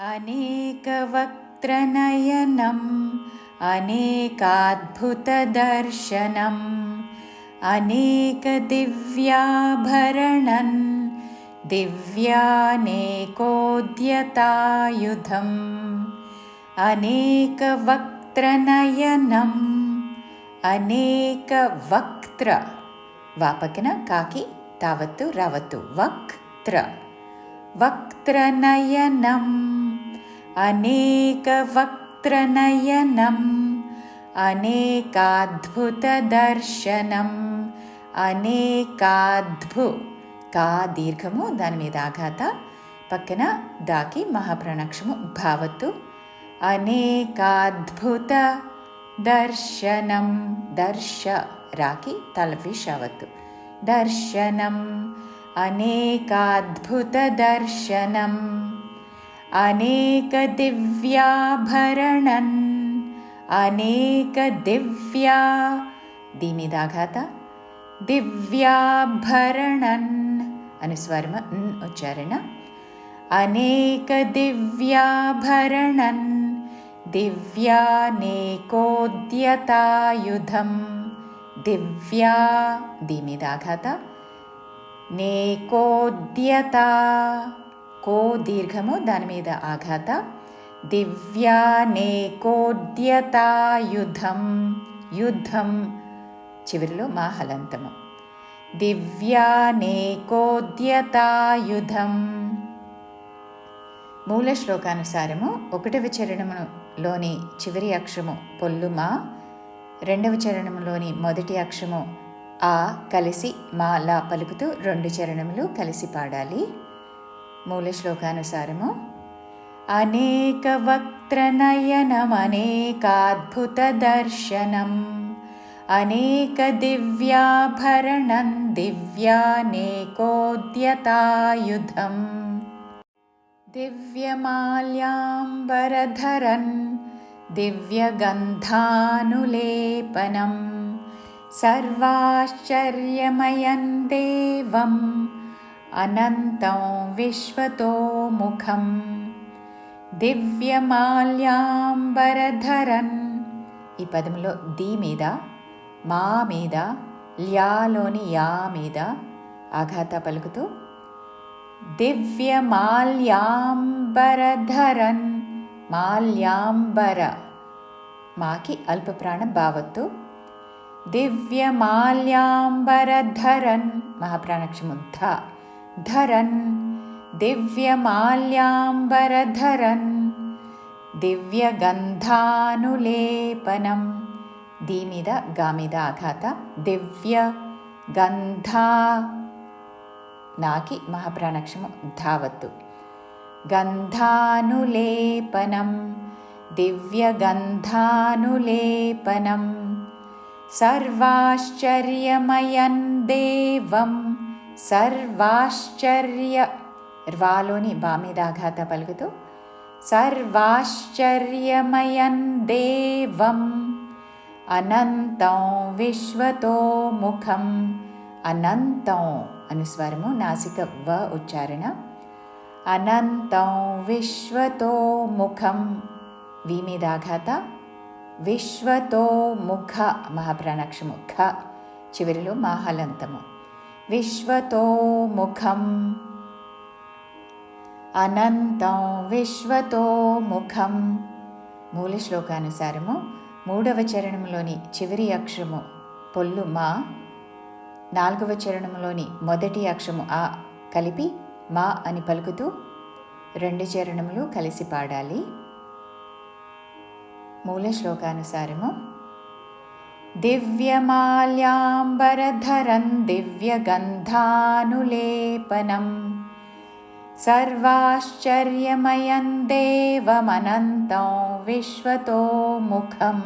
अनेकवक्त्रनयनम् अनेकाद्भुतदर्शनम् अनेकदिव्याभरणन् दिव्यानेकोद्यतायुधम् अनेकवक्त्रनयनम् अनेकवक्त्र वापकन काकी तावत्तु रावत्तु वक्त्र वक्त्रनयनम् अनेकवक्त्रनयनम् अनेकाद्भुतदर्शनम् अनेकाद्भु का दीर्घमु दानि मीद आघात पक्कन दाकी महाप्राणाक्षरमु भावत्तु अनेकाद्भुत दर्शनं दर्श राकी तलविषावत्तु दर्शनम् अनेकाद्भुतदर्शनम् अनेकदिव्याभरणन् अनेकदिव्या दीमिदाघात दिव्याभरणन् अनुस्वारम उच्चारण अनेकदिव्याभरणन् दिव्यानेकोद्यतायुधम् दिव्या दीमिदाघात नेकोद्यता को दीर्घमु दानि मीद आघात दिव्यानेकोद्यतायुधं युद्धं చివరిలో మా హలంతము దివ్యానేకోద్యతాయుధం. మూల శ్లోకానుసారము 1వ చరణములోని చివరి అక్షరము పొల్లు మా, 2వ చరణములోని మొదటి అక్షరము ఆ కలిసి మా లా పలుకుతూ 2 చరణములు కలిసి పాడాలి. మూల శ్లోకానుసారము అనేకవక్త్రనయనమనేకాద్భుతదర్శనం अनेकदिव्याभरणं दिव्यानेकोद्यतायुधं दिव्यमाल्याम्बरधरन् दिव्यगन्धानुलेपनं सर्वाश्चर्यमयं देवम् अनन्तं विश्वतोमुखं दिव्यमाल्याम्बरधरन् ఈ పదములో ది మీద మా మీద ల్యాలోని యా మీద ఆఘాత పలుకుతూ దివ్యమాల్యాంబరధరన్ మాల్యాంబర మాకి అల్పప్రాణ భావత్తు దివ్యమాల్యాంబరధరన్ మహాప్రాణాక్షరము ధ ధరన్ దివ్యమాల్యాంబరధరన్ దివ్యగంధానులేపనం దీ మీద గా మీద ఆఘాత దివ్య గంధా నాకి మహాప్రాణాక్షరము ధావత్తు గంధానులేపనం దివ్యగంధానులేపనం సర్వాశ్చర్యమయం దేవం సర్వాశ్చర్య వాలోని బా మీద ఆఘాత పలుకుతూ सर्वाश्चर्यमयं देवम् अनन्तं विश्वतोमुखम् अनन्तं अनुस्वारमु नासिक व उच्चारण अनन्तं विश्वतोमुखं वी मीदाघात विश्वतोमुख महाप्राणाक्षरमु ख चिवरिलो मा हलंतमु विश्वतोमुखं అనంతం విశ్వతోముఖం. మూల శ్లోకానుసారము 3వ చరణంలోని చివరి అక్షరము పొల్లు మా, 4వ చరణంలోని మొదటి అక్షరము ఆ కలిపి మా అని పలుకుతూ 2 చరణములు కలిసి పాడాలి. మూల శ్లోకానుసారము దివ్యమాల్యాంబరధరం దివ్యగంధానులేపనం सर्वाश्चर्यमयं देवमनन्तं विश्वतोमुखम्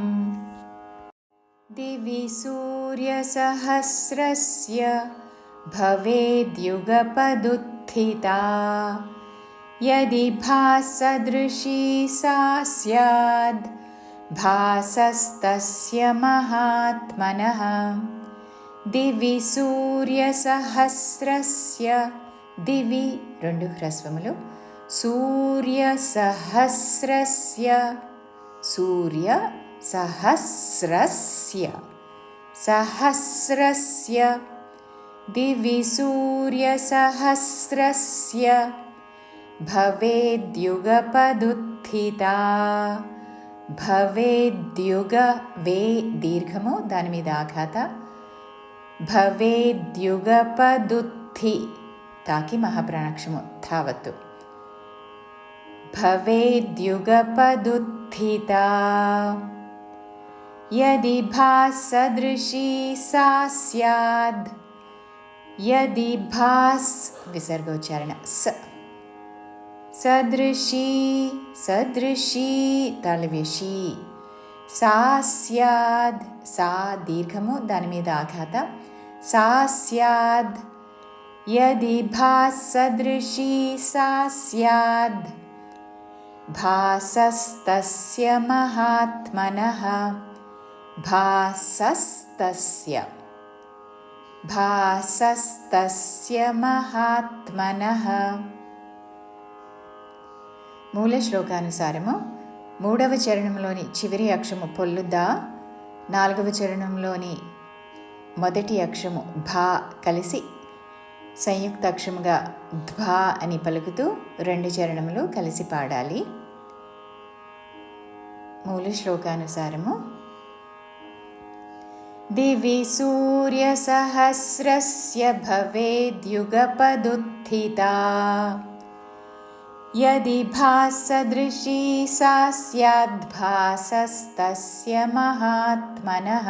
दिवि सूर्यसहस्रस्य भवेद्युगपदुत्थिता यदि भासदृशी सा स्याद् भासस्तस्य महात्मनः दिवि सूर्यसहस्रस्य దివి 2 హ్రస్వములు सूर्यसहस्रस्य सहस्रस्य दिवि सूर्यसहस्रस्य भवेद्युगपदुत्थिता భవేద్యుగ వే దీర్ఘము దాని మీద ఆఘాత భవేద్యుగపదుత్థి తాకి మహాప్రాణాక్షము ధావత్తు భవేద్యుగపదుత్థితా యది భాసదృశీ సా స్యాద్ యది భాస్ విసర్గోచ్చారణ స సదృశీ తాళవ్యషి సా స్యాద్ సా దీర్ఘము దాని మీద ఆఘాత సా స్యాద్ యది భాసదృశీ సా స్యాద్ భాసస్తస్య మహాత్మనః భాసస్తస్య మహాత్మనః. మూల శ్లోకానుసారము 3వ చరణంలోని చివరి అక్షరము పొల్లుదా, 4వ చరణంలోని మొదటి అక్షరము భా కలిసి సంయుక్త అక్షరముగా ధ్వా అని పలుకుతూ 2 చరణములు కలిసి పాడాలి. మూల శ్లోకానుసారము దివి సూర్య సహస్రస్య భవేద్యుగపదుత్థితా యది భాసదృశీ సా స్యాద్ భాసస్తస్య మహాత్మనః.